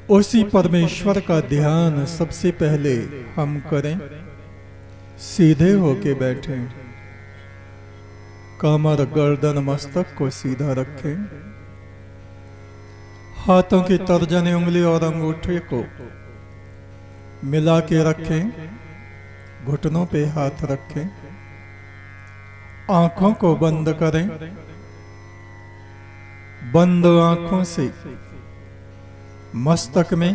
उसी परमेश्वर का ध्यान सबसे पहले हम करें। सीधे होके बैठें, कमर गर्दन मस्तक को सीधा रखें, हाथों की तर्जनी उंगली और अंगूठे को मिला के रखें, घुटनों पे हाथ रखें, आंखों को बंद करें। बंद आंखों से मस्तक में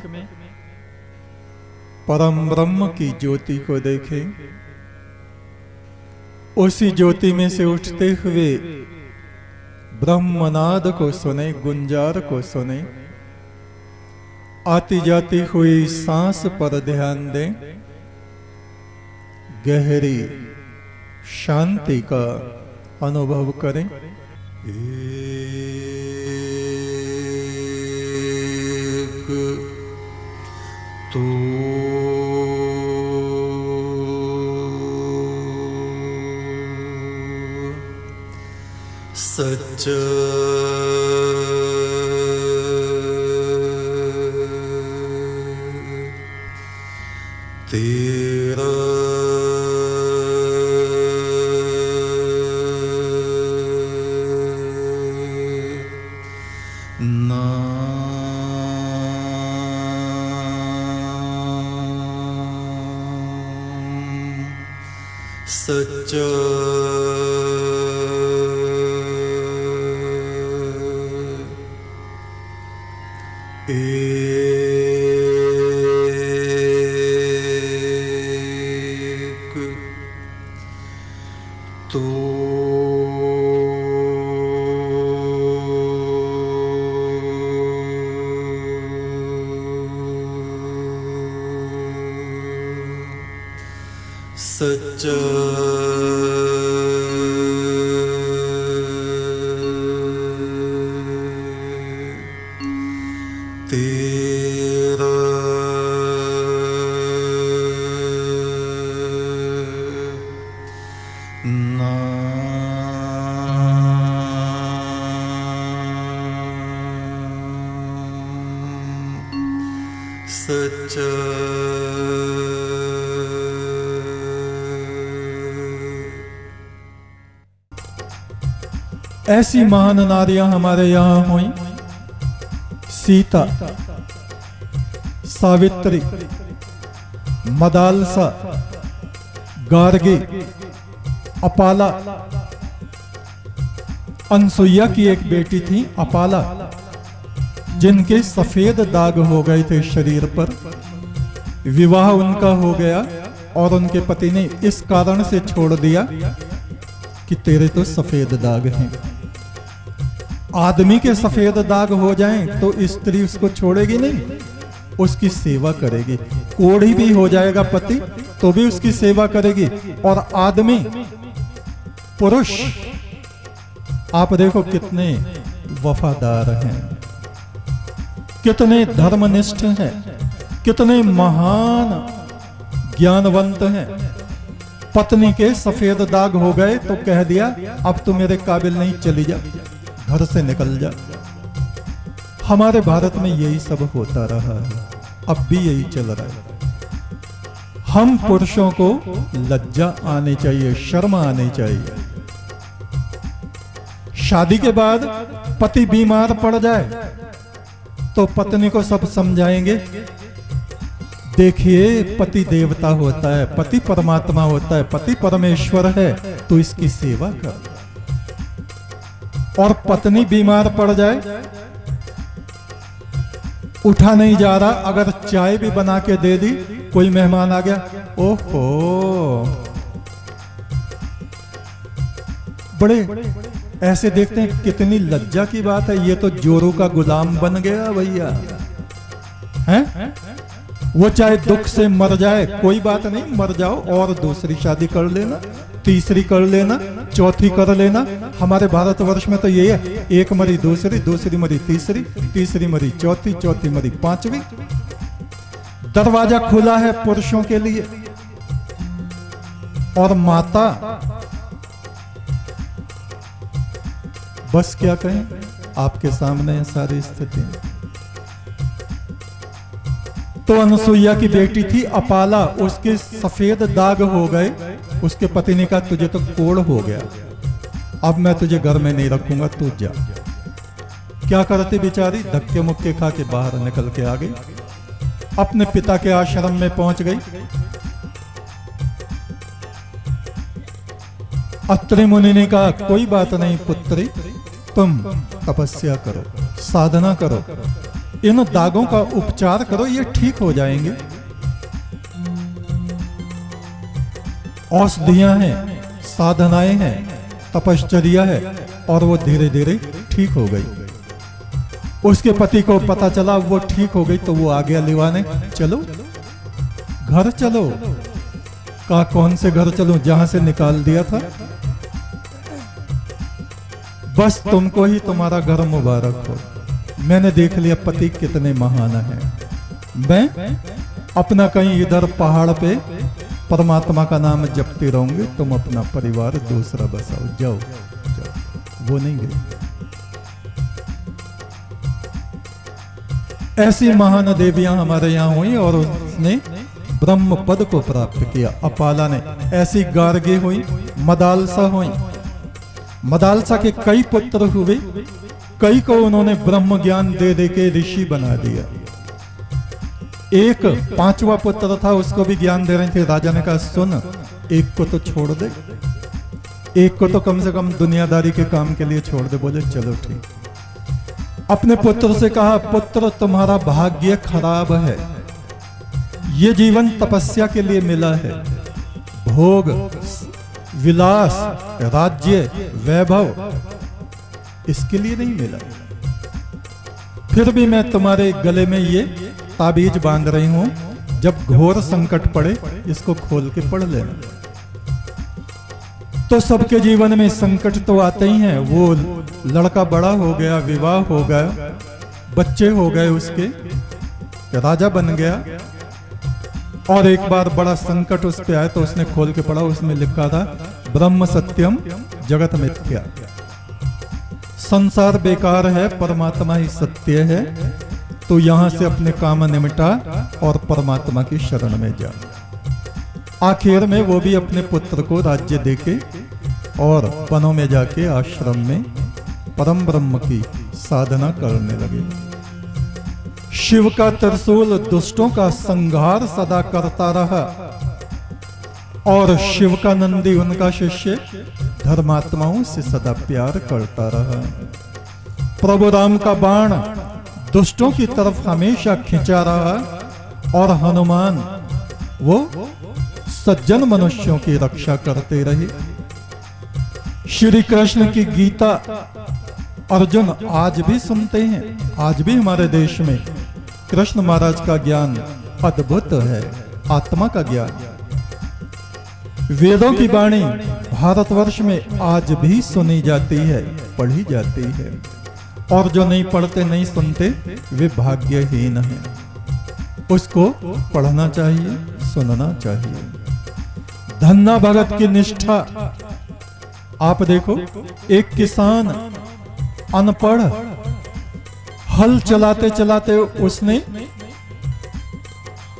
परम ब्रह्म की ज्योति को देखें। उसी ज्योति में से उठते हुए ब्रह्मनाद को सुने, गुंजार को सुने। आती जाती हुई सांस पर ध्यान दें। गहरी शांति का अनुभव करें। तो सच तेरा सच्चा एक तो सच्चा तेरा नाम सच्चा ऐसी महान नारियां हमारे यहाँ हुई। सीता, सावित्री, मदालसा, गार्गी, अपाला। अनसुईया की एक बेटी थी अपाला, जिनके सफेद दाग हो गए थे शरीर पर। विवाह उनका हो गया और उनके पति ने इस कारण से छोड़ दिया कि तेरे तो सफेद दाग हैं। आदमी के सफेद दाग हो जाएं तो स्त्री उसको छोड़ेगी नहीं, उसकी सेवा करेगी। कोढ़ी भी हो जाएगा पति तो भी उसकी सेवा करेगी। और आदमी, पुरुष, आप देखो कितने वफादार हैं, कितने धर्मनिष्ठ हैं, कितने महान ज्ञानवंत हैं। पत्नी के सफेद दाग हो गए तो कह दिया अब तू मेरे काबिल नहीं, चली जा, घर से निकल जा। हमारे भारत में यही सब होता रहा है, अब भी यही चल रहा है। हम पुरुषों को लज्जा आनी चाहिए, शर्म आनी चाहिए। शादी के बाद पति बीमार पड़ जाए तो पत्नी को सब समझाएंगे, देखिए पति देवता होता है, पति परमात्मा होता है, पति परमेश्वर है, तो इसकी सेवा कर। और पत्नी बीमार पड़ जाए, उठा नहीं जा रहा, अगर चाय भी बना के दे दी, कोई मेहमान आ गया, ओहो, बड़े ऐसे देखते हैं, कितनी लज्जा की बात है, ये तो जोरू का गुलाम बन गया भैया हैं। वो चाहे दुख से मर जाए, कोई बात नहीं, मर जाओ और दूसरी शादी कर लेना, तीसरी कर लेना, चौथी कर लेना। हमारे भारतवर्ष में तो ये है, एक मरी दूसरी, दूसरी मरी तीसरी, तीसरी मरी चौथी, चौथी मरी पांचवी। दरवाजा खुला है पुरुषों के लिए। और माता, बस क्या कहें, आपके सामने है सारी स्थिति। तो अनसुईया की बेटी थी अपाला, उसके सफेद दाग हो गए। उसके पति ने कहा तुझे तो कोढ़ हो गया, अब मैं तुझे घर में नहीं रखूंगा, तू जा। क्या करती बेचारी, धक्के मुक्के खा के बाहर निकल के आ गई, अपने पिता के आश्रम में पहुंच गई। अत्रि मुनि ने कहा कोई बात नहीं पुत्री, तुम तपस्या करो, साधना करो, इन दागों का उपचार करो, ये ठीक हो जाएंगे। औषधियां हैं, साधनाएं हैं, तपश्चर्या है, और वो धीरे धीरे ठीक हो गई। उसके पति को पता चला वो ठीक हो गई तो वो आ गया लिवाने, चलो घर चलो। कहा कौन से घर चलूं, जहां से निकाल दिया था। बस तुमको ही तुम्हारा घर मुबारक हो, मैंने देख लिया पति कितने महान है। मैं अपना कहीं इधर पहाड़ पे परमात्मा का नाम जपती रहूंगी, तुम अपना परिवार दूसरा बसाओ, जाओ जाओ। वो नहीं गई। ऐसी महान देवियां हमारे यहाँ हुई और उसने ब्रह्म पद को प्राप्त किया। अपाला ने ऐसी गार्गी हुई, मदालसा हुई। मदालसा के कई पुत्र हुए, कई को उन्होंने ब्रह्म ज्ञान दे दे के ऋषि बना दिया। एक पांचवा पुत्र था, उसको भी ज्ञान दे रहे थे। राजा ने कहा सुन, एक को तो छोड़ दे, एक को तो कम से कम दुनियादारी के काम के लिए छोड़ दे। बोले चलो ठीक। अपने पुत्र से कहा पुत्र तुम्हारा भाग्य खराब है, ये जीवन तपस्या के लिए मिला है, भोग विलास राज्य वैभव इसके लिए नहीं मिला। फिर भी मैं तुम्हारे गले में ये ताबीज बांध रही हूं, जब घोर संकट पड़े इसको खोल के पढ़ लेना। तो सबके जीवन में संकट तो आते ही हैं। वो लड़का बड़ा हो गया, विवाह हो गया, बच्चे हो गए, उसके राजा बन गया, और एक बार बड़ा संकट उस पे आया तो उसने खोल के पढ़ा, उसमें लिखा था ब्रह्म सत्यम जगत मिथ्या, संसार बेकार है, परमात्मा ही सत्य है। तो यहां से अपने काम निमिटा और परमात्मा की शरण में जा। आखिर में वो भी अपने पुत्र को राज्य देके और वनों में जाके आश्रम में परम ब्रह्म की साधना करने लगे। शिव का त्रिशूल दुष्टों का संहार सदा करता रहा, और शिव का नंदी उनका शिष्य धर्मात्माओं से सदा प्यार करता रहा। प्रभु राम का बाण दुष्टों की तरफ हमेशा खिंचा रहा, और हनुमान वो सज्जन मनुष्यों की रक्षा करते रहे। श्री कृष्ण की गीता अर्जुन आज भी सुनते हैं। आज भी हमारे देश में कृष्ण महाराज का ज्ञान अद्भुत है, आत्मा का ज्ञान। वेदों की वाणी भारतवर्ष में आज भी सुनी जाती है, पढ़ी जाती है, और जो नहीं पढ़ते नहीं सुनते वे भाग्यहीन हैं। उसको पढ़ना चाहिए, सुनना चाहिए। धन्ना भगत की निष्ठा आप देखो, एक किसान अनपढ़ हल चलाते चलाते उसने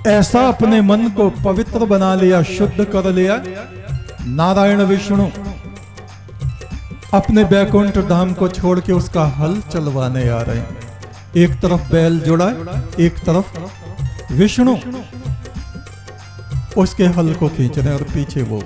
ऐसा अपने मन को पवित्र बना लिया, शुद्ध कर लिया। नारायण विष्णु अपने बैकुंठ धाम को छोड़ के उसका हल चलवाने आ रहे हैं। एक तरफ बैल जुड़ा, एक तरफ विष्णु उसके हल को खींच रहे हैं, और पीछे वो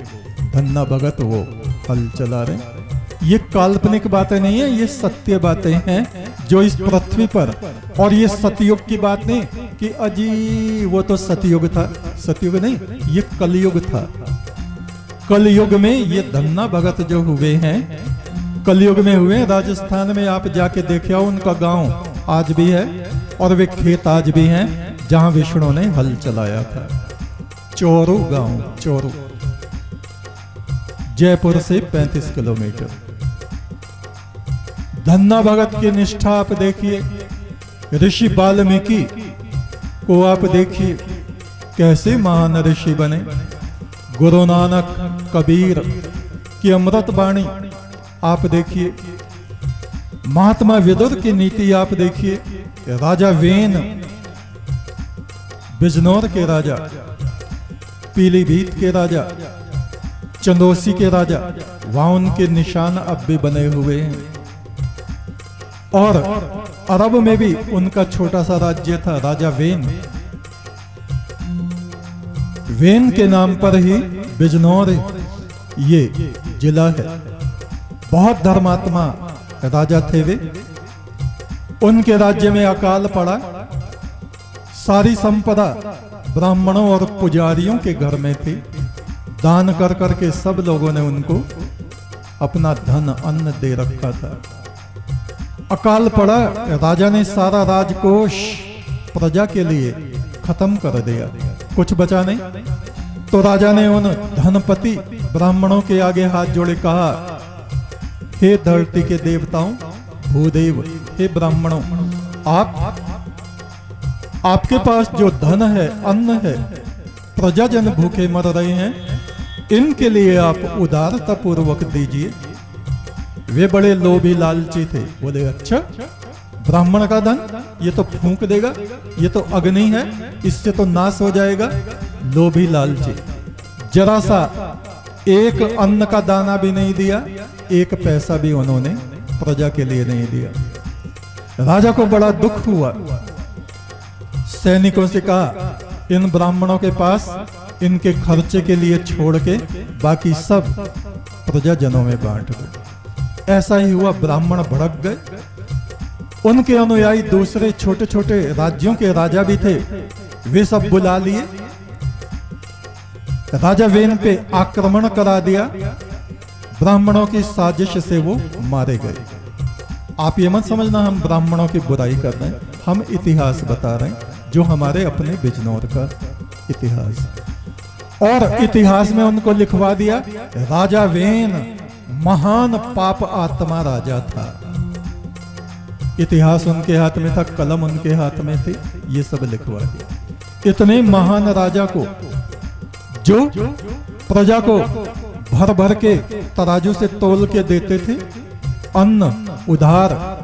धन्ना भगत वो हल चला रहे हैं। ये काल्पनिक बातें नहीं है, ये सत्य बातें हैं जो इस पृथ्वी पर, और ये सतयुग की बात नहीं कि अजी वो तो सतयुग था। सतयुग नहीं, ये कलयुग था। कलयुग में ये धन्ना भगत जो हुए हैं, कलयुग में हुए। राजस्थान में आप जाके देखिए, उनका गांव आज भी है, और वे खेत आज भी हैं जहां विष्णु ने हल चलाया था। चोरू गांव, चोरू जयपुर से 35 किलोमीटर। धन्ना भगत की निष्ठा आप देखिए। ऋषि वाल्मीकि को आप देखिए, कैसे महान ऋषि बने। गुरु नानक, कबीर की अमृत वाणी आप देखिए। महात्मा विदुर की नीति आप देखिए। राजा वेन बिजनौर के राजा, पीलीभीत के राजा, चंदौसी के राजा, वहां उनके निशान अब भी बने हुए हैं। और अरब में भी उनका छोटा सा राज्य था, राजा वेन। वेन के नाम पर ही बिजनौर ये जिला है। बहुत धर्मात्मा राजा थे वे। उनके राज्य में अकाल पड़ा, सारी संपदा ब्राह्मणों और पुजारियों के घर में थी। दान कर करके सब लोगों ने उनको अपना धन अन्न दे रखा था। अकाल पड़ा, राजा ने सारा राजकोष प्रजा के लिए खत्म कर दिया, कुछ बचा नहीं। तो राजा ने उन धनपति ब्राह्मणों के आगे हाथ जोड़े कहा, हे धरती के देवताओं, भूदेव, हे ब्राह्मणों, आपके पास जो धन है, अन्न है, प्रजाजन भूखे मर रहे हैं, इनके लिए आप उदारता पूर्वक दीजिए। वे बड़े लोभी लालची थे। बोले, अच्छा, ब्राह्मण का धन ये तो फूंक देगा, ये तो अग्नि है, इससे तो नाश हो जाएगा। लोभी लालची, जरा सा एक अन्न का दाना भी नहीं दिया, एक पैसा भी उन्होंने प्रजा के लिए नहीं दिया। राजा को बड़ा दुख हुआ। सैनिकों से कहा, इन ब्राह्मणों के पास इनके खर्चे के लिए छोड़ के बाकी सब प्रजाजनों में बांट दो। ऐसा ही हुआ, ब्राह्मण भड़क गए। उनके अनुयायी दूसरे छोटे छोटे राज्यों के राजा भी थे, वे सब बुला लिए। राजा वेन पे आक्रमण करा दिया। ब्राह्मणों की साजिश से वो मारे गए। आप ये मत समझना हम ब्राह्मणों की बुराई कर रहे हैं, हम इतिहास बता रहे हैं, जो हमारे अपने बिजनौर का इतिहास। और इतिहास में उनको लिखवा दिया, राजा वेन महान पाप आत्मा राजा था। इतिहास उनके हाथ में था, कलम उनके हाथ में थी, ये सब लिखवा दिया। इतने महान राजा को, जो प्रजा को भर भर के तराजू से तोल के देते थे अन्न उधार,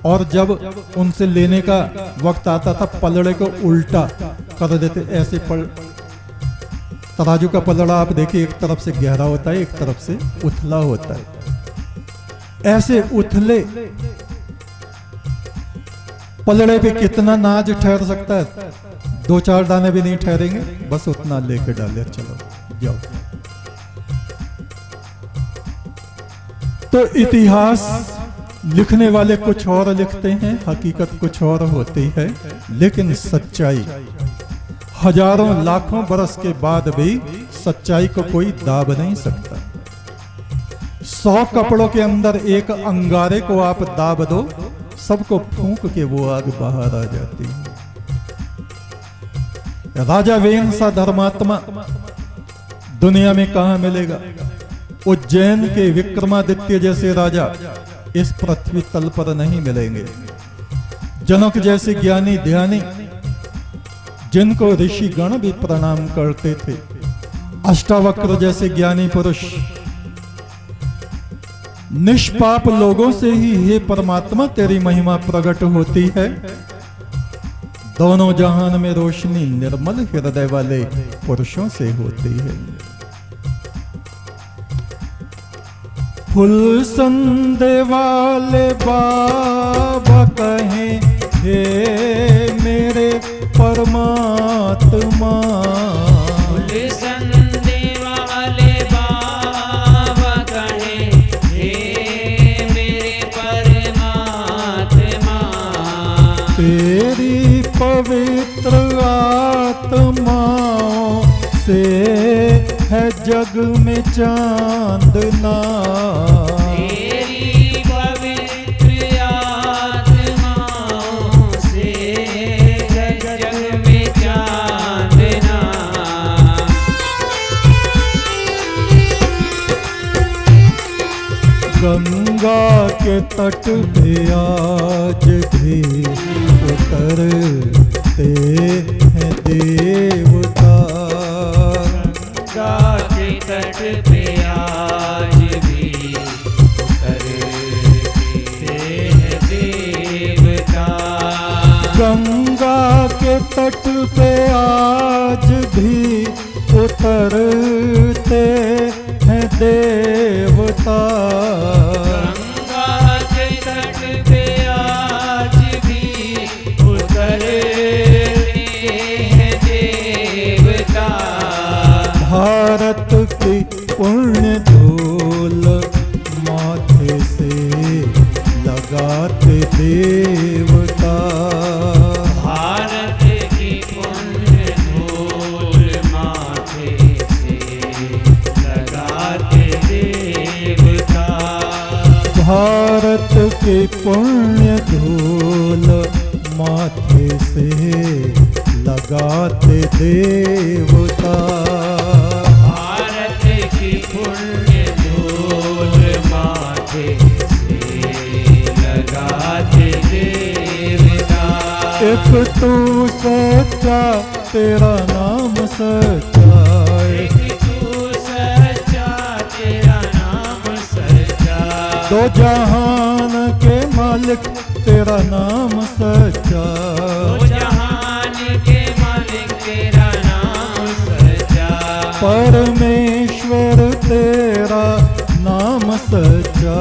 और जब उनसे लेने का वक्त आता था पलड़े को उल्टा कर देते। ऐसे तराजू का पलड़ा आप देखिए, एक तरफ से गहरा होता है, एक तरफ से उथला होता है। ऐसे उथले पलड़े पे कितना नाज ठहर सकता है? 2-4 दाने भी नहीं ठहरेंगे, बस उतना लेके डाले, चलो जाओ। तो इतिहास लिखने वाले कुछ और लिखते हैं, हकीकत कुछ और होती है, लेकिन सच्चाई हजारों लाखों बरस के बाद भी सच्चाई को कोई दाब नहीं सकता। 100 कपड़ों के अंदर एक अंगारे को आप दाब दो, सबको फूंक के वो आग बाहर आ जाती है। राजा वेन सा धर्मात्मा दुनिया में कहां मिलेगा? उज्जैन के विक्रमादित्य जैसे राजा इस पृथ्वी तल पर नहीं मिलेंगे। जनक जैसे ज्ञानी ध्यानी, जिनको ऋषि गण भी प्रणाम करते थे, अष्टावक्र जैसे ज्ञानी पुरुष, निष्पाप लोगों से ही हे परमात्मा तेरी महिमा प्रकट होती है। दोनों जहान में रोशनी निर्मल हृदय वाले पुरुषों से होती है। फुल संदे वाले बाबा कहें, हे मेरे परमात्मा। फुल संदे वाले बाबा कहें, हे मेरे परमात्मा। तेरी पवित्र आत्माओं से है जग में चांदना। तेरी पवित्र आत्माओं से है जग में चांदना। गंगा के तट पे आज भी उतरते हैं देवता। गंगा के तट पे आज भी उतरते हैं देवता। गंगा के तट पे आज भी उतरते हैं देवता। गंगा के तट पे आज भी उतरते हैं देवता। भारत की पुण्य धूल माथे से लगाते देवता। भारत की पुण्य धूल माथे से लगाते देवता। भारत की पुण्य धूल माथे से लगाते देवता। भारत की पुण्य धूल माथे से लगाते देवता। एक तू सच्चा तेरा नाम सच्चा। एक तू सच्चा तेरा नाम सच्चा। दो जहान के मालिक तेरा नाम सच्चा। दो जहान के मालिक तेरा नाम सच्चा। परमेश्वर तेरा नाम सच्चा।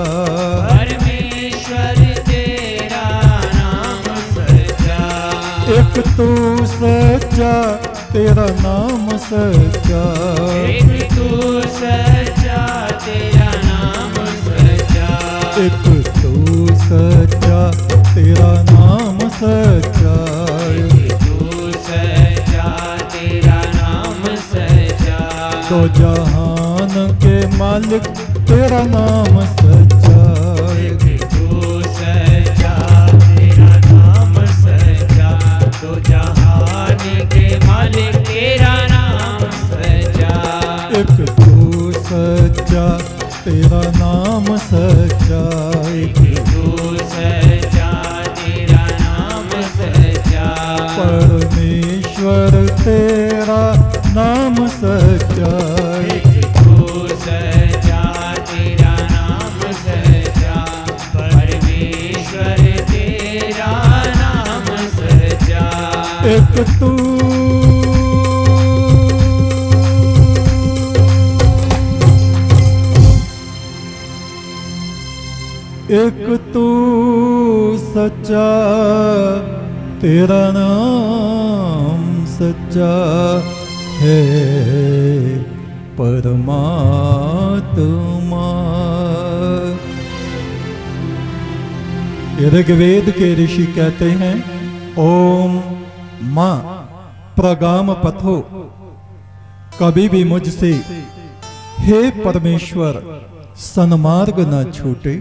परमेश्वर तेरा नाम सच्चा। एक तू सच्चा तेरा नाम सच्चा। एक तू सच्चा तेरा नाम सच्चा। एक तू सच्चा तेरा नाम सच्चा। एक तू सच्चा तेरा नाम सच्चा। दो जहान के मालिक तेरा नाम सच्चा। एक तू सच्चा तेरा नाम सच्चा। दो जहान के मालिक तेरा नाम सच्चा। एक तू सच्चा तेरा नाम सच्चा। एक तू सच्चा तेरा नाम सच्चा। परमेश्वर तेरा नाम सच्चा। एक तू सच्चा तेरा नाम सच्चा। परमेश्वर तेरा नाम सच्चा। एक तू एक तू सच्चा तेरा नाम सच्चा है परमात्मा। ऋग्वेद के ऋषि कहते हैं ओम मां प्रगाम पथो। कभी भी मुझसे हे परमेश्वर सन्मार्ग न छूटे।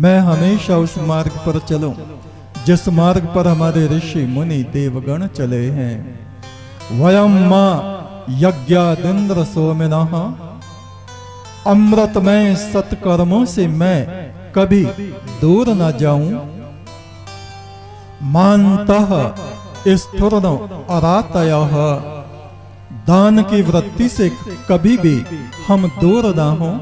मैं हमेशा उस मार्ग पर चलूं जिस मार्ग पर हमारे ऋषि मुनि देवगण चले हैं। वयम मां यज्ञादिंद्र सोमिनः। अमृतमय सत्कर्मों से मैं कभी दूर न जाऊं। मानतः स्फुरनो अरातयः। दान की वृत्ति से कभी भी हम दूर ना हों।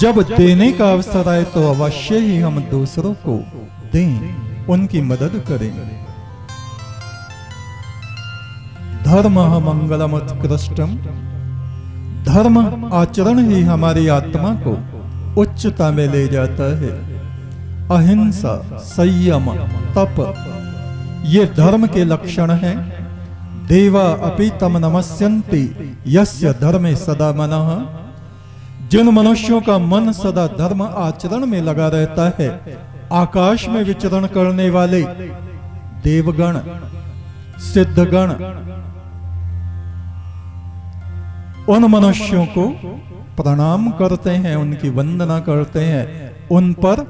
जब देने का अवसर आए तो अवश्य ही हम दूसरों को दें, उनकी मदद करें। धर्म मंगलम उत्कृष्टम। धर्म आचरण ही हमारी आत्मा को उच्चता में ले जाता है। अहिंसा, संयम, तप ये धर्म के लक्षण हैं। देवा अपि तम नमस्यन्ति यस्य धर्मे सदा मनः। जिन मनुष्यों का मन सदा धर्म आचरण में लगा रहता है, आकाश में विचरण करने वाले देवगण, सिद्धगण उन मनुष्यों को प्रणाम करते हैं, उनकी वंदना करते हैं, उन पर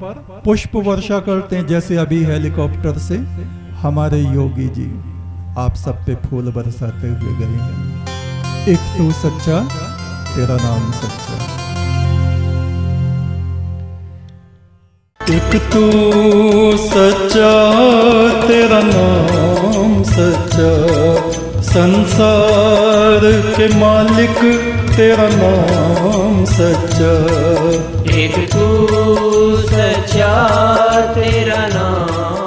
पुष्प वर्षा करते हैं। जैसे अभी हेलीकॉप्टर से हमारे योगी जी आप सब पे फूल बरसाते हुए गए हैं। एक तू सच्चा तेरा नाम सच्चा। एक तू सच्चा तेरा नाम सच्चा। संसार के मालिक तेरा नाम सच्चा। एक तू सच्चा तेरा नाम